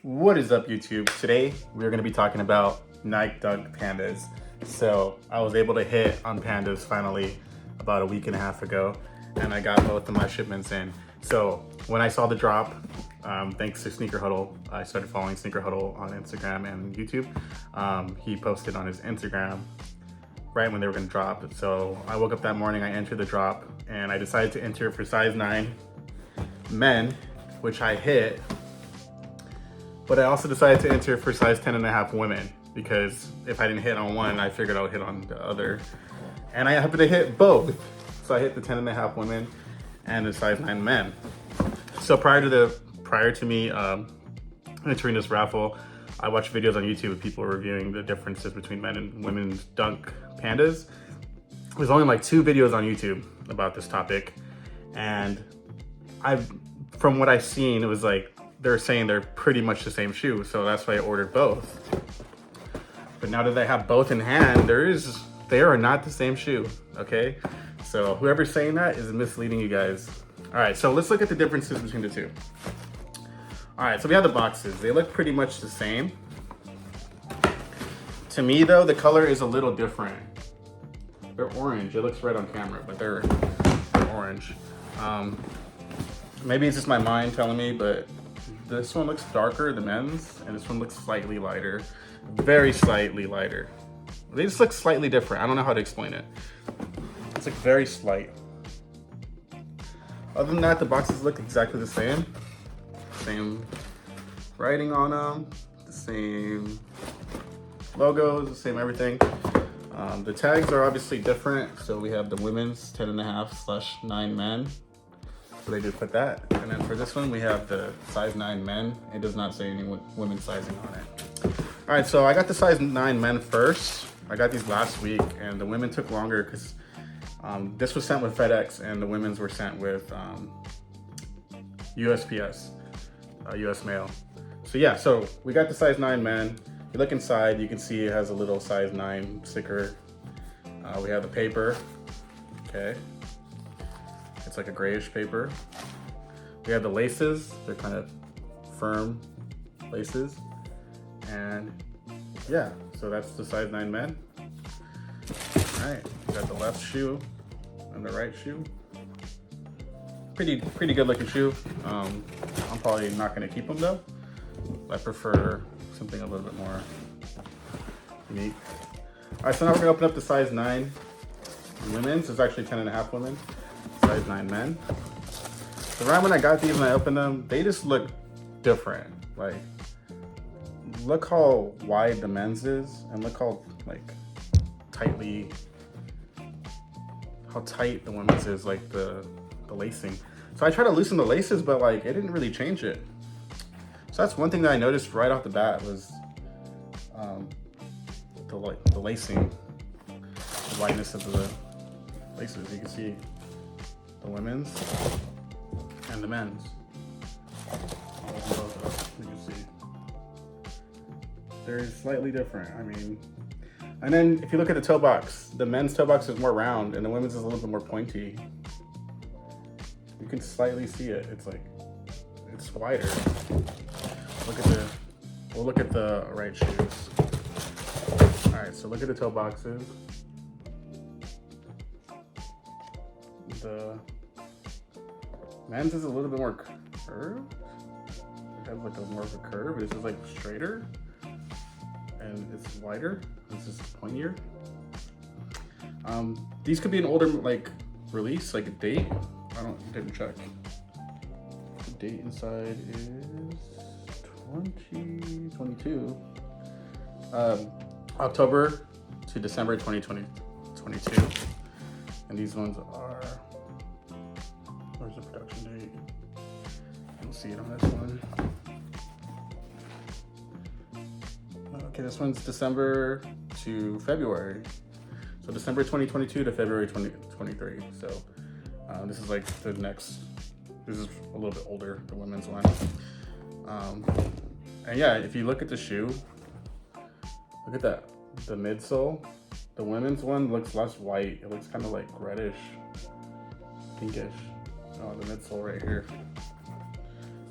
What is up, YouTube? Today we're going to be talking about Nike Dunk Pandas. So I was able to hit on Pandas finally about a week and a half ago, and I got both of my shipments in. So when I saw the drop, thanks to Sneaker Huddle, I started following Sneaker Huddle on Instagram and YouTube. He posted on his Instagram right when they were going to drop. So I woke up that morning, I entered the drop, and I decided to enter for size 9 men, which I hit. But I also decided to enter for size 10.5 women because if I didn't hit on one, I figured I would hit on the other. And I happened to hit both. So I hit the 10.5 women and the size 9 men. So prior to me entering this raffle, I watched videos on YouTube of people reviewing the differences between men and women's dunk pandas. There's only like 2 videos on YouTube about this topic. And from what I've seen, it was like, they're saying they're pretty much the same shoe, so that's why I ordered both. But now that I have both in hand, they are not the same shoe, okay? So whoever's saying that is misleading you guys. All right, so let's look at the differences between the two. All right, so we have the boxes. They look pretty much the same. To me though, the color is a little different. They're orange. It looks red on camera, but they're orange. Maybe it's just my mind telling me, but this one looks darker, the men's, and this one looks slightly lighter, very slightly lighter. They just look slightly different. I don't know how to explain it. It's like very slight. Other than that, the boxes look exactly the same. Same writing on them, the same logos, the same everything. The tags are obviously different. So we have the women's 10.5/9 men. So they did put that. And then for this one, we have the size 9 men. It does not say any women's sizing on it. All right, so I got the size 9 men first. I got these last week, and the women took longer because this was sent with FedEx and the women's were sent with USPS, US mail. So yeah, so we got the size 9 men. You look inside, you can see it has a little size 9 sticker. We have the paper, okay. It's like a grayish paper. We have the laces. They're kind of firm laces. And yeah, so that's the size 9 men. All right, we got the left shoe and the right shoe. Pretty good looking shoe. I'm probably not gonna keep them though. I prefer something a little bit more unique. All right, so now we're gonna open up the size 9 women's. It's actually 10.5 women. Size 9 men. So right when I got these and I opened them, they just look different. Like, look how wide the men's is, and look how how tight the women's is, like the lacing. So I tried to loosen the laces, but like it didn't really change it. So that's one thing that I noticed right off the bat was the lacing, the wideness of the laces. You can see the women's and the men's. You can see they're slightly different. I mean, and then if you look at the toe box, the men's toe box is more round and the women's is a little bit more pointy. You can slightly see it. It's like, it's wider. We'll look at the right shoes. All right, so look at the toe boxes. The men's is a little bit more curved. It has like more of a curve. This is like straighter and it's wider. This is pointier. These could be an older like release, like a date. Didn't check. The date inside is 2022. October to December 2022. And these ones are, where's the production date? You'll see it on this one. Okay, this one's December to February. So December 2022 to February 2023. So this is like the next, this is a little bit older, the women's one. And yeah, if you look at the shoe, look at that, the midsole. The women's one looks less white. It looks kind of like reddish, pinkish. Oh, the midsole right here.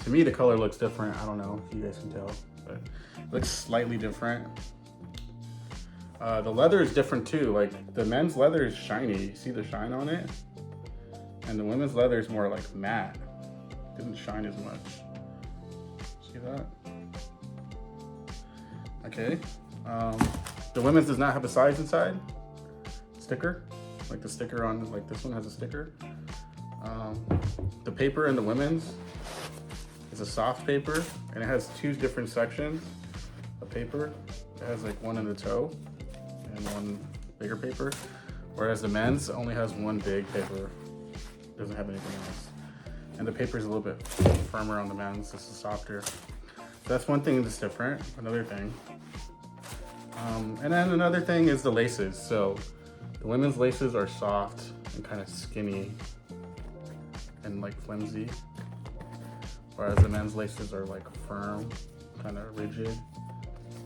To me, the color looks different. I don't know if you guys can tell, but it looks slightly different. The leather is different too. Like the men's leather is shiny. You see the shine on it? And the women's leather is more like matte. It doesn't shine as much. See that? Okay. The women's does not have a size inside sticker. Like the sticker on, like this one has a sticker. The paper in the women's is a soft paper, and it has 2 different sections of paper. It has like one in the toe and one bigger paper, whereas the men's only has one big paper. It doesn't have anything else. And the paper is a little bit firmer on the men's. This is softer. So that's one thing that's different. Another thing. And then another thing is the laces. So the women's laces are soft and kind of skinny and like flimsy, whereas the men's laces are like firm, kind of rigid,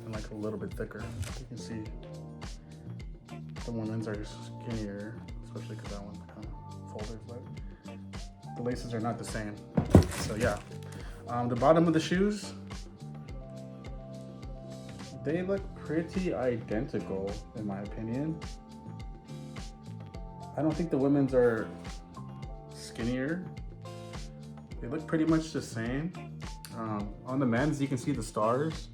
and like a little bit thicker. You can see the women's are skinnier, especially because that one kind of folders, but the laces are not the same. So yeah, the bottom of the shoes, they look pretty identical in my opinion. I don't think the women's are skinnier. They look pretty much the same. On the men's, you can see the stars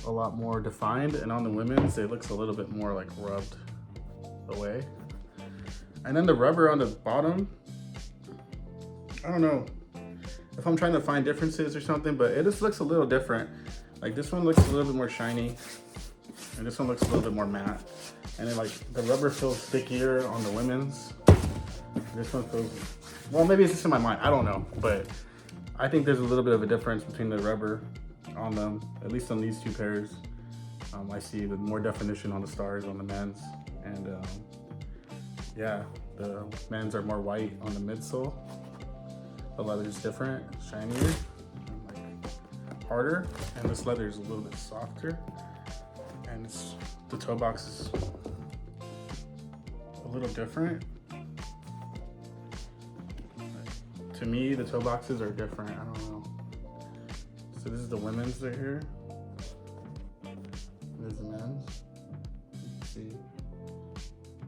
a lot more defined, and on the women's, it looks a little bit more like rubbed away. And then the rubber on the bottom, I don't know if I'm trying to find differences or something, but it just looks a little different. Like this one looks a little bit more shiny, and this one looks a little bit more matte. And then like the rubber feels stickier on the women's. This one feels, well, maybe it's just in my mind, I don't know, but I think there's a little bit of a difference between the rubber on them, at least on these 2 pairs. I see the more definition on the stars on the men's, and yeah, the men's are more white on the midsole. The leather is different, shinier, and like harder, and this leather is a little bit softer, and the toe box is a little different. To me, the toe boxes are different. I don't know. So this is the women's right here. There's the men's. You can see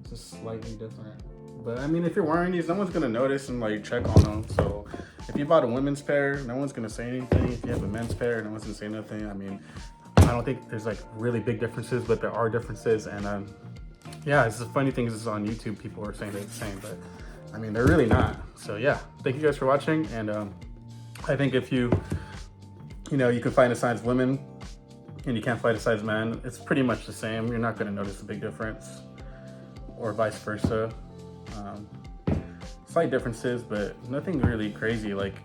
it's just slightly different. But I mean, if you're wearing these, no one's gonna notice and like check on them. So if you bought a women's pair, no one's gonna say anything. If you have a men's pair, no one's gonna say nothing. I mean, I don't think there's like really big differences, but there are differences. And yeah, it's the funny thing is it's on YouTube, people are saying they're the same, but I mean, they're really not. So yeah, thank you guys for watching. And I think if you can find a size women and you can't find a size man, it's pretty much the same. You're not gonna notice a big difference, or vice versa. Slight differences, but nothing really crazy. Like,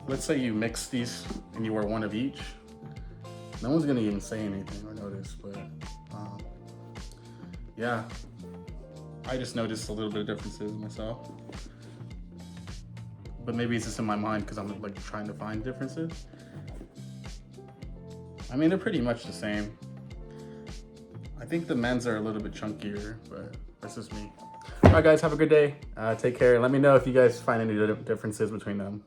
let's say you mix these and you wear one of each. No one's gonna even say anything or notice, but yeah. I just noticed a little bit of differences myself. But maybe it's just in my mind because I'm like trying to find differences. I mean, they're pretty much the same. I think the men's are a little bit chunkier, but that's just me. All right, guys, have a good day. Take care. Let me know if you guys find any differences between them.